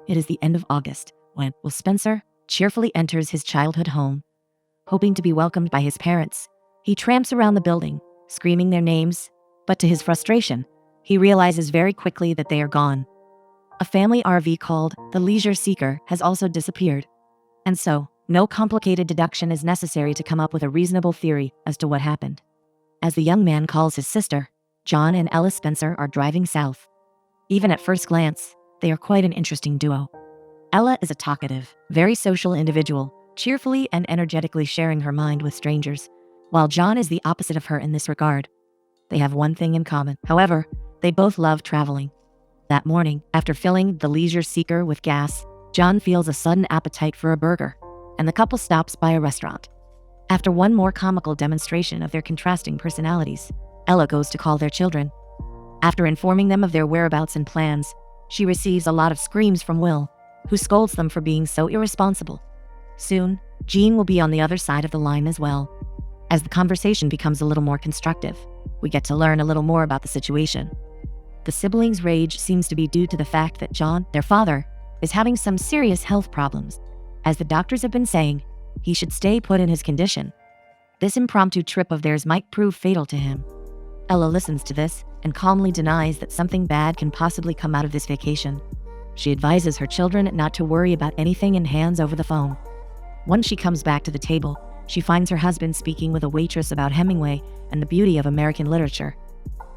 It is the end of August when Will Spencer cheerfully enters his childhood home. Hoping to be welcomed by his parents, he tramps around the building, screaming their names, but to his frustration, he realizes very quickly that they are gone. A family RV called the Leisure Seeker has also disappeared. And so, no complicated deduction is necessary to come up with a reasonable theory as to what happened. As the young man calls his sister, John and Ella Spencer are driving south. Even at first glance, they are quite an interesting duo. Ella is a talkative, very social individual, cheerfully and energetically sharing her mind with strangers, while John is the opposite of her in this regard. They have one thing in common. However, they both love traveling. That morning, after filling the Leisure Seeker with gas, John feels a sudden appetite for a burger, and the couple stops by a restaurant. After one more comical demonstration of their contrasting personalities, Ella goes to call their children. After informing them of their whereabouts and plans, she receives a lot of screams from Will, who scolds them for being so irresponsible. Soon, Jean will be on the other side of the line as well. As the conversation becomes a little more constructive, we get to learn a little more about the situation. The siblings' rage seems to be due to the fact that John, their father, is having some serious health problems. As the doctors have been saying, he should stay put in his condition. This impromptu trip of theirs might prove fatal to him. Ella listens to this and calmly denies that something bad can possibly come out of this vacation. She advises her children not to worry about anything and hands over the phone. Once she comes back to the table, she finds her husband speaking with a waitress about Hemingway and the beauty of American literature.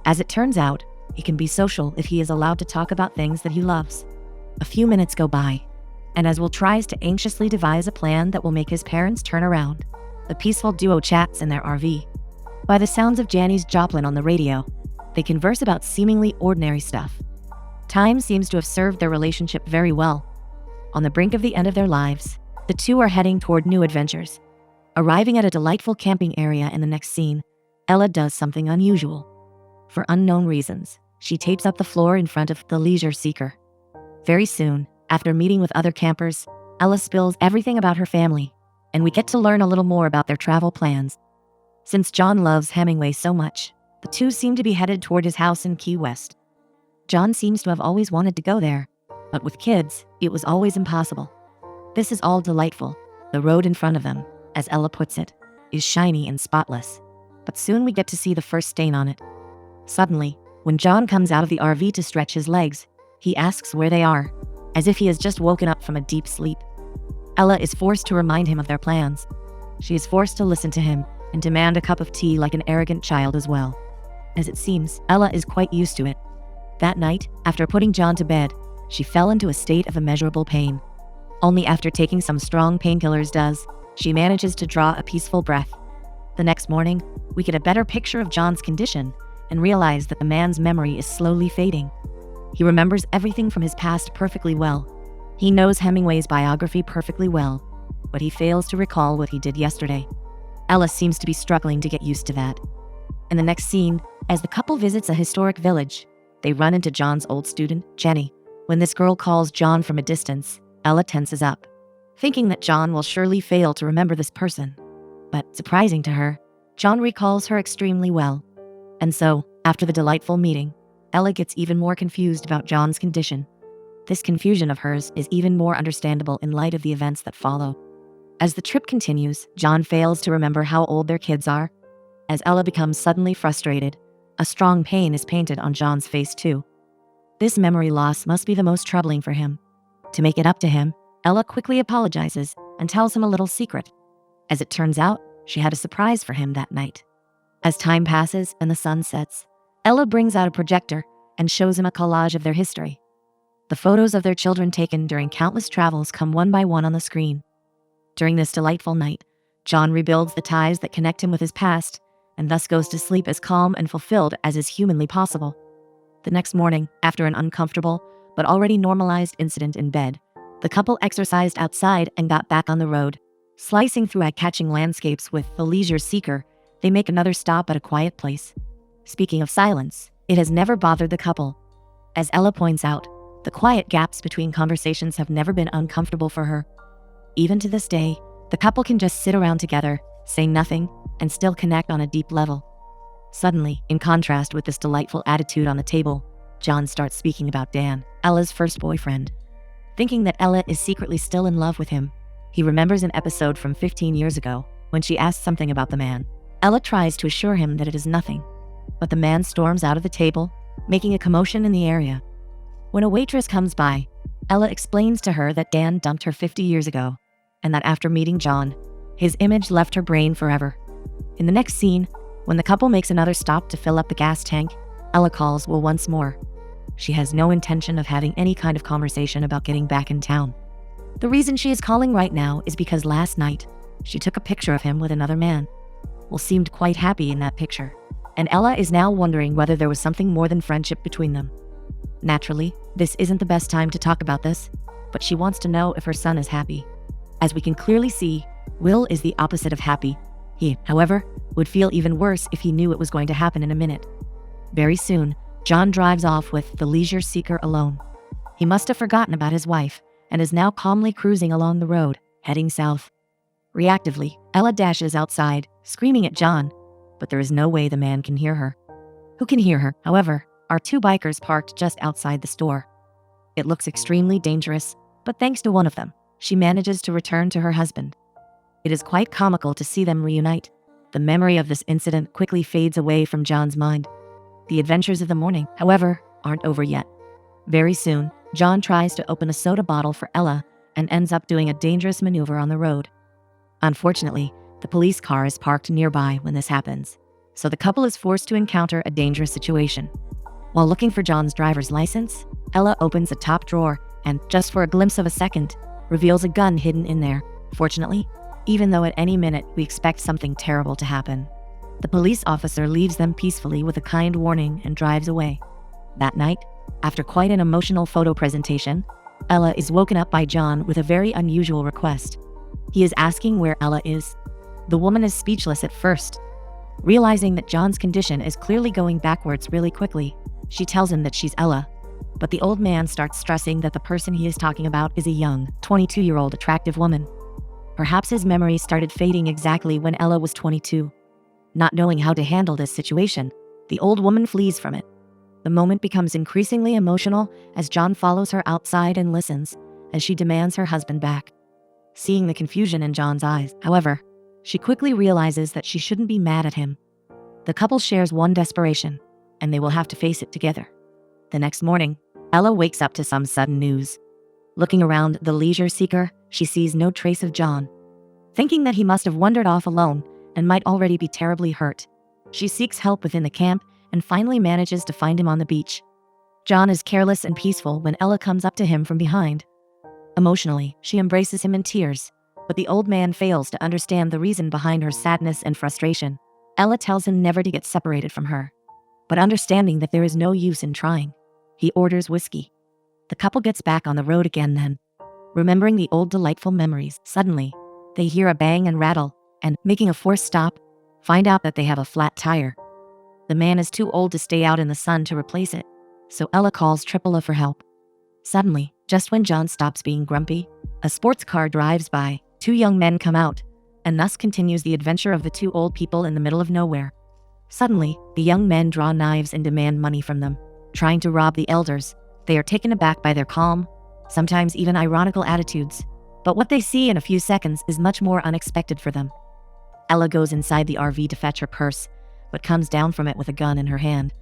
As it turns out, he can be social if he is allowed to talk about things that he loves. A few minutes go by, and as Will tries to anxiously devise a plan that will make his parents turn around, the peaceful duo chats in their RV. By the sounds of Janis Joplin on the radio, they converse about seemingly ordinary stuff. Time seems to have served their relationship very well. On the brink of the end of their lives, the two are heading toward new adventures. Arriving at a delightful camping area in the next scene, Ella does something unusual. For unknown reasons, she tapes up the floor in front of the Leisure Seeker. Very soon, after meeting with other campers, Ella spills everything about her family, and we get to learn a little more about their travel plans. Since John loves Hemingway so much, the two seem to be headed toward his house in Key West. John seems to have always wanted to go there, but with kids, it was always impossible. This is all delightful. The road in front of them, as Ella puts it, is shiny and spotless, but soon we get to see the first stain on it. Suddenly, when John comes out of the RV to stretch his legs, he asks where they are, as if he has just woken up from a deep sleep. Ella is forced to remind him of their plans. She is forced to listen to him and demand a cup of tea like an arrogant child as well. As it seems, Ella is quite used to it. That night, after putting John to bed, she fell into a state of immeasurable pain. Only after taking some strong painkillers does she manages to draw a peaceful breath. The next morning, we get a better picture of John's condition and realize that the man's memory is slowly fading. He remembers everything from his past perfectly well. He knows Hemingway's biography perfectly well, but he fails to recall what he did yesterday. Ella seems to be struggling to get used to that. In the next scene, as the couple visits a historic village, they run into John's old student, Jenny. When this girl calls John from a distance, Ella tenses up, thinking that John will surely fail to remember this person. But surprising to her, John recalls her extremely well. And so, after the delightful meeting, Ella gets even more confused about John's condition. This confusion of hers is even more understandable in light of the events that follow. As the trip continues, John fails to remember how old their kids are. As Ella becomes suddenly frustrated, a strong pain is painted on John's face too. This memory loss must be the most troubling for him. To make it up to him, Ella quickly apologizes and tells him a little secret. As it turns out, she had a surprise for him that night. As time passes and the sun sets, Ella brings out a projector and shows him a collage of their history. The photos of their children taken during countless travels come one by one on the screen. During this delightful night, John rebuilds the ties that connect him with his past, and thus goes to sleep as calm and fulfilled as is humanly possible. The next morning, after an uncomfortable but already normalized incident in bed, the couple exercised outside and got back on the road. Slicing through eye-catching landscapes with the Leisure Seeker, they make another stop at a quiet place. Speaking of silence, it has never bothered the couple. As Ella points out, the quiet gaps between conversations have never been uncomfortable for her. Even to this day, the couple can just sit around together, say nothing, and still connect on a deep level. Suddenly, in contrast with this delightful attitude on the table, John starts speaking about Dan, Ella's first boyfriend. thinking that Ella is secretly still in love with him. He remembers an episode from 15 years ago when she asked something about the man. Ella tries to assure him that it is nothing, but the man storms out of the table, making a commotion in the area. When a waitress comes by, Ella explains to her that Dan dumped her 50 years ago, and that after meeting John, his image left her brain forever. In the next scene, when the couple makes another stop to fill up the gas tank, Ella calls Will once more. She has no intention of having any kind of conversation about getting back in town. The reason she is calling right now is because last night, she took a picture of him with another man. Will seemed quite happy in that picture, and Ella is now wondering whether there was something more than friendship between them. Naturally, this isn't the best time to talk about this, but she wants to know if her son is happy. As we can clearly see, Will is the opposite of happy. He, however, would feel even worse if he knew it was going to happen in a minute. Very soon, John drives off with the leisure seeker alone. He must have forgotten about his wife and is now calmly cruising along the road, heading south. Reactively, Ella dashes outside, screaming at John, but there is no way the man can hear her. Who can hear her, however, are two bikers parked just outside the store. It looks extremely dangerous, but thanks to one of them, she manages to return to her husband. It is quite comical to see them reunite. The memory of this incident quickly fades away from John's mind. The adventures of the morning, however, aren't over yet. Very soon, John tries to open a soda bottle for Ella and ends up doing a dangerous maneuver on the road. Unfortunately, the police car is parked nearby when this happens, so the couple is forced to encounter a dangerous situation. While looking for John's driver's license, Ella opens a top drawer and, just for a glimpse of a second, reveals a gun hidden in there. Fortunately, even though at any minute we expect something terrible to happen, the police officer leaves them peacefully with a kind warning and drives away. That night, after quite an emotional photo presentation, Ella is woken up by John with a very unusual request. He is asking where Ella is. The woman is speechless at first. Realizing that John's condition is clearly going backwards really quickly, she tells him that she's Ella. But the old man starts stressing that the person he is talking about is a young, 22-year-old attractive woman. Perhaps his memory started fading exactly when Ella was 22. Not knowing how to handle this situation, the old woman flees from it. The moment becomes increasingly emotional as John follows her outside and listens as she demands her husband back. Seeing the confusion in John's eyes, however, she quickly realizes that she shouldn't be mad at him. The couple shares one desperation, and they will have to face it together. The next morning, Ella wakes up to some sudden news. Looking around the leisure seeker, she sees no trace of John. Thinking that he must have wandered off alone and might already be terribly hurt, she seeks help within the camp and finally manages to find him on the beach. John is careless and peaceful when Ella comes up to him from behind. Emotionally, she embraces him in tears, but the old man fails to understand the reason behind her sadness and frustration. Ella tells him never to get separated from her, but understanding that there is no use in trying, he orders whiskey. The couple gets back on the road again then. Remembering the old delightful memories, suddenly, they hear a bang and rattle, and, making a forced stop, find out that they have a flat tire. The man is too old to stay out in the sun to replace it, so Ella calls AAA for help. Suddenly, just when John stops being grumpy, a sports car drives by, two young men come out, and thus continues the adventure of the two old people in the middle of nowhere. Suddenly, the young men draw knives and demand money from them, trying to rob the elders. They are taken aback by their calm, sometimes even ironical attitudes, but what they see in a few seconds is much more unexpected for them. Ella goes inside the RV to fetch her purse, but comes down from it with a gun in her hand.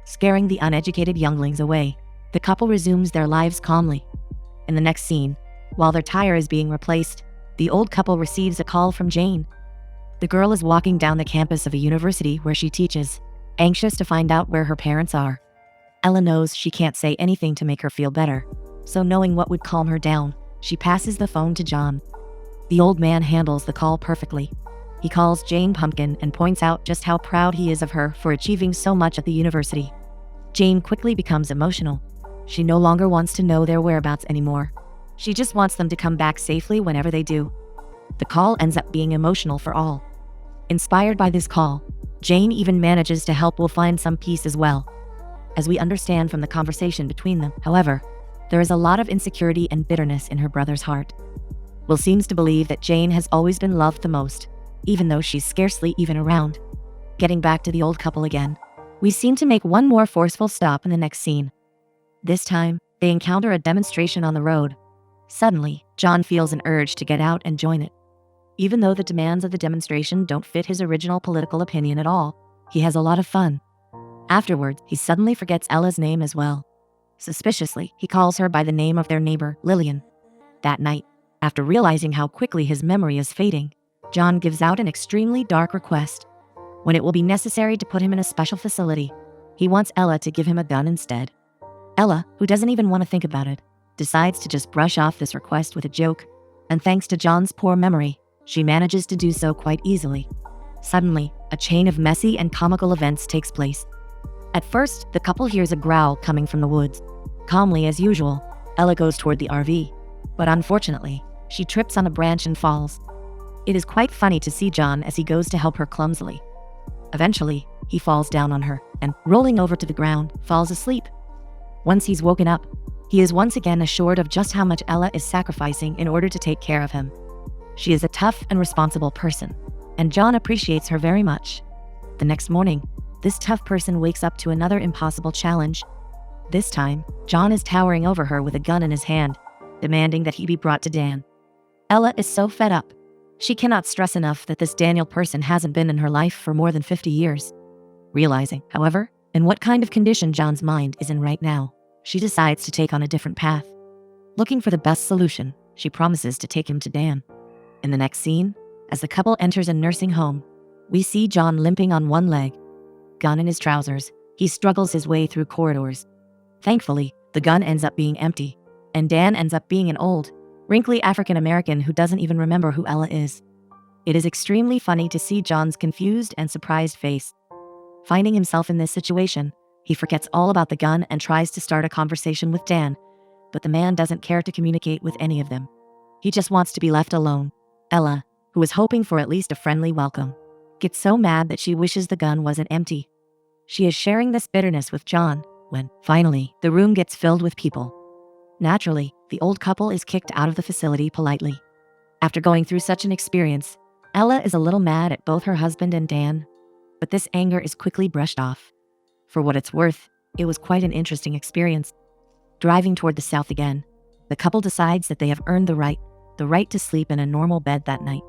Scaring the uneducated younglings away, the couple resumes their lives calmly. In the next scene, while their tire is being replaced, the old couple receives a call from Jane. The girl is walking down the campus of a university where she teaches, anxious to find out where her parents are. Ella knows she can't say anything to make her feel better, so knowing what would calm her down, she passes the phone to John. The old man handles the call perfectly. He calls Jane Pumpkin and points out just how proud he is of her for achieving so much at the university. Jane quickly becomes emotional. She no longer wants to know their whereabouts anymore. She just wants them to come back safely whenever they do. The call ends up being emotional for all. Inspired by this call, Jane even manages to help Will find some peace as well. As we understand from the conversation between them, however, there is a lot of insecurity and bitterness in her brother's heart. Will seems to believe that Jane has always been loved the most, even though she's scarcely even around. Getting back to the old couple again, we seem to make one more forceful stop in the next scene. This time, they encounter a demonstration on the road, Suddenly, John feels an urge to get out and join it. Even though the demands of the demonstration don't fit his original political opinion at all, he has a lot of fun. Afterwards, he suddenly forgets Ella's name as well. Suspiciously, he calls her by the name of their neighbor, Lillian. That night, after realizing how quickly his memory is fading, John gives out an extremely dark request. When it will be necessary to put him in a special facility, he wants Ella to give him a gun instead. Ella, who doesn't even want to think about it, decides to just brush off this request with a joke, and thanks to John's poor memory, she manages to do so quite easily. Suddenly, a chain of messy and comical events takes place. At first, the couple hears a growl coming from the woods. Calmly as usual, Ella goes toward the RV, but unfortunately, she trips on a branch and falls. It is quite funny to see John as he goes to help her clumsily. Eventually, he falls down on her and, rolling over to the ground, falls asleep. Once he's woken up, he is once again assured of just how much Ella is sacrificing in order to take care of him. She is a tough and responsible person, and John appreciates her very much. The next morning, this tough person wakes up to another impossible challenge. This time, John is towering over her with a gun in his hand, demanding that he be brought to Dan. Ella is so fed up. She cannot stress enough that this Daniel person hasn't been in her life for more than 50 years. Realizing, however, in what kind of condition John's mind is in right now, she decides to take on a different path. Looking for the best solution, she promises to take him to Dan. In the next scene, as the couple enters a nursing home, we see John limping on one leg. Gun in his trousers, he struggles his way through corridors. Thankfully, the gun ends up being empty, and Dan ends up being an old, wrinkly African-American who doesn't even remember who Ella is. It is extremely funny to see John's confused and surprised face. Finding himself in this situation, he forgets all about the gun and tries to start a conversation with Dan, but the man doesn't care to communicate with any of them. He just wants to be left alone. Ella, who is hoping for at least a friendly welcome, gets so mad that she wishes the gun wasn't empty. She is sharing this bitterness with John when, finally, the room gets filled with people. Naturally, the old couple is kicked out of the facility politely. After going through such an experience, Ella is a little mad at both her husband and Dan, but this anger is quickly brushed off. For what it's worth, it was quite an interesting experience. Driving toward the south again, the couple decides that they have earned the right to sleep in a normal bed that night.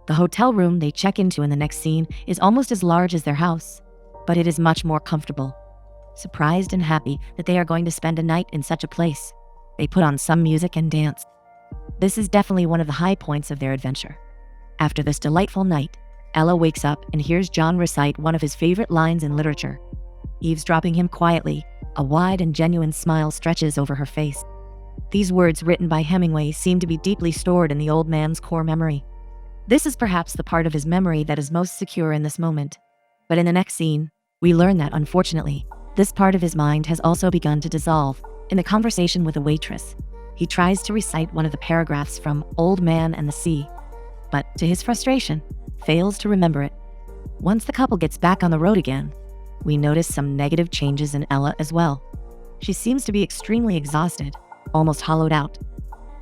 The hotel room they check into in the next scene is almost as large as their house, but it is much more comfortable. Surprised and happy that they are going to spend a night in such a place, they put on some music and dance. This is definitely one of the high points of their adventure. After this delightful night, Ella wakes up and hears John recite one of his favorite lines in literature. Eavesdropping him quietly, a wide and genuine smile stretches over her face. These words written by Hemingway seem to be deeply stored in the old man's core memory. This is perhaps the part of his memory that is most secure in this moment. But in the next scene, we learn that, unfortunately, this part of his mind has also begun to dissolve. In the conversation with a waitress, he tries to recite one of the paragraphs from Old Man and the Sea, but to his frustration, fails to remember it. Once the couple gets back on the road again, we notice some negative changes in Ella as well. She seems to be extremely exhausted, almost hollowed out.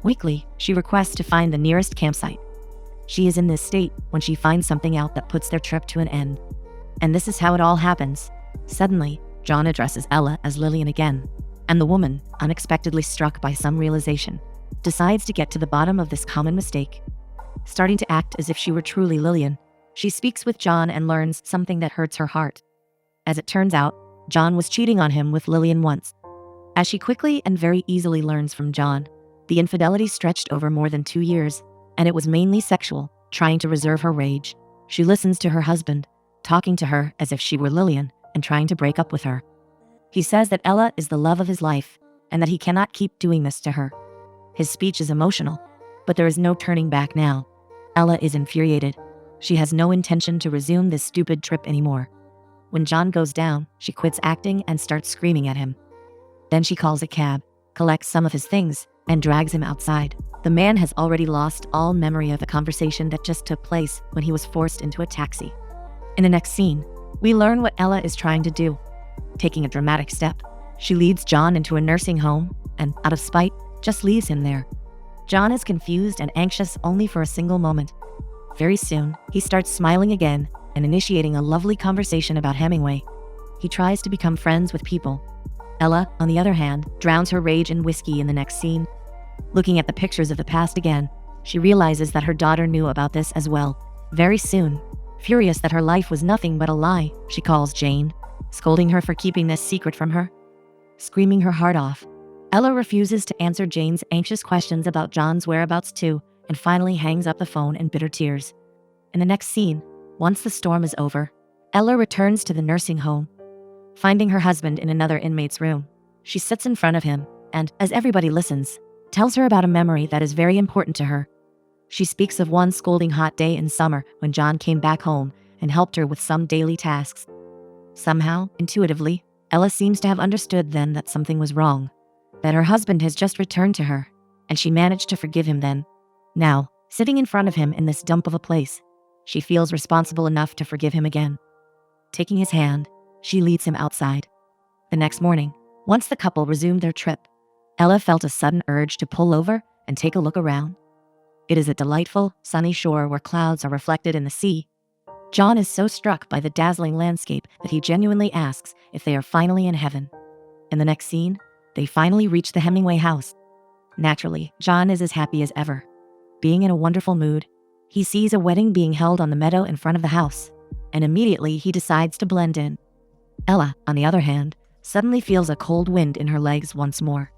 Weakly, she requests to find the nearest campsite. She is in this state when she finds something out that puts their trip to an end. And this is how it all happens. Suddenly, John addresses Ella as Lillian again, and the woman, unexpectedly struck by some realization, decides to get to the bottom of this common mistake. Starting to act as if she were truly Lillian, she speaks with John and learns something that hurts her heart. As it turns out, John was cheating on him with Lillian once. As she quickly and very easily learns from John, the infidelity stretched over more than 2 years, and it was mainly sexual. Trying to reserve her rage, she listens to her husband, talking to her as if she were Lillian and trying to break up with her. He says that Ella is the love of his life and that he cannot keep doing this to her. His speech is emotional, but there is no turning back now. Ella is infuriated. She has no intention to resume this stupid trip anymore. When John goes down, she quits acting and starts screaming at him. Then she calls a cab, collects some of his things, and drags him outside. The man has already lost all memory of the conversation that just took place when he was forced into a taxi. In the next scene, we learn what Ella is trying to do. Taking a dramatic step, she leads John into a nursing home and, out of spite, just leaves him there. John is confused and anxious only for a single moment. Very soon, he starts smiling again and initiating a lovely conversation about Hemingway. He tries to become friends with people. Ella, on the other hand, drowns her rage in whiskey in the next scene. Looking at the pictures of the past again, she realizes that her daughter knew about this as well. Very soon, furious that her life was nothing but a lie, she calls Jane, scolding her for keeping this secret from her. Screaming her heart off, Ella refuses to answer Jane's anxious questions about John's whereabouts too, and finally hangs up the phone in bitter tears. In the next scene, once the storm is over, Ella returns to the nursing home. Finding her husband in another inmate's room, she sits in front of him and, as everybody listens, tells her about a memory that is very important to her. She speaks of one scolding hot day in summer when John came back home and helped her with some daily tasks. Somehow, intuitively, Ella seems to have understood then that something was wrong, that her husband has just returned to her, and she managed to forgive him then. Now, sitting in front of him in this dump of a place, she feels responsible enough to forgive him again. Taking his hand, she leads him outside. The next morning, once the couple resumed their trip, Ella felt a sudden urge to pull over and take a look around. It is a delightful, sunny shore where clouds are reflected in the sea. John is so struck by the dazzling landscape that he genuinely asks if they are finally in heaven. In the next scene, they finally reach the Hemingway house. Naturally, John is as happy as ever. Being in a wonderful mood, he sees a wedding being held on the meadow in front of the house, and immediately he decides to blend in. Ella, on the other hand, suddenly feels a cold wind in her legs once more.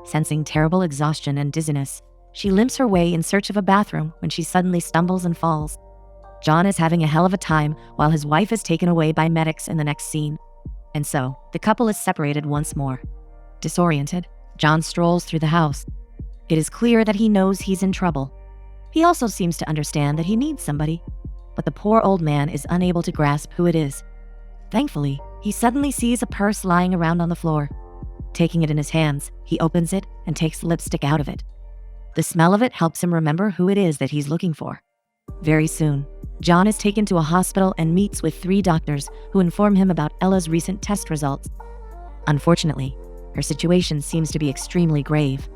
Sensing terrible exhaustion and dizziness, she limps her way in search of a bathroom when she suddenly stumbles and falls. John is having a hell of a time while his wife is taken away by medics in the next scene. And so, the couple is separated once more. Disoriented, John strolls through the house. It is clear that he knows he's in trouble. He also seems to understand that he needs somebody, but the poor old man is unable to grasp who it is. Thankfully, he suddenly sees a purse lying around on the floor. Taking it in his hands, he opens it and takes lipstick out of it. The smell of it helps him remember who it is that he's looking for. Very soon, John is taken to a hospital and meets with 3 doctors who inform him about Ella's recent test results. Unfortunately, her situation seems to be extremely grave.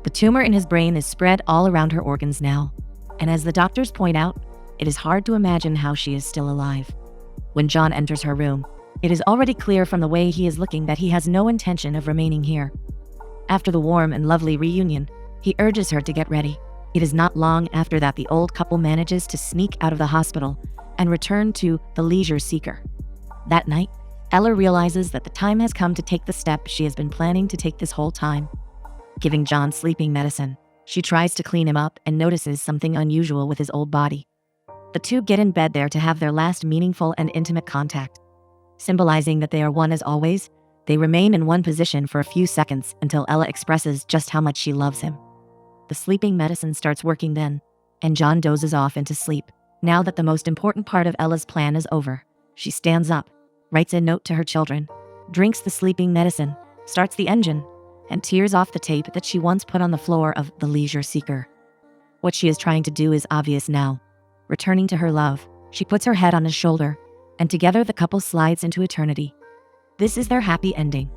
The tumor in his brain is spread all around her organs now, and as the doctors point out, it is hard to imagine how she is still alive. When John enters her room, it is already clear from the way he is looking that he has no intention of remaining here. After the warm and lovely reunion, he urges her to get ready. It is not long after that the old couple manages to sneak out of the hospital and return to the Leisure Seeker. That night, Ella realizes that the time has come to take the step she has been planning to take this whole time. Giving John sleeping medicine, she tries to clean him up and notices something unusual with his old body. The two get in bed there to have their last meaningful and intimate contact. Symbolizing that they are one as always, they remain in one position for a few seconds until Ella expresses just how much she loves him. The sleeping medicine starts working then, and John dozes off into sleep. Now that the most important part of Ella's plan is over, she stands up, writes a note to her children, drinks the sleeping medicine, starts the engine, and tears off the tape that she once put on the floor of the Leisure Seeker. What she is trying to do is obvious now. Returning to her love, she puts her head on his shoulder, and together the couple slides into eternity. This is their happy ending.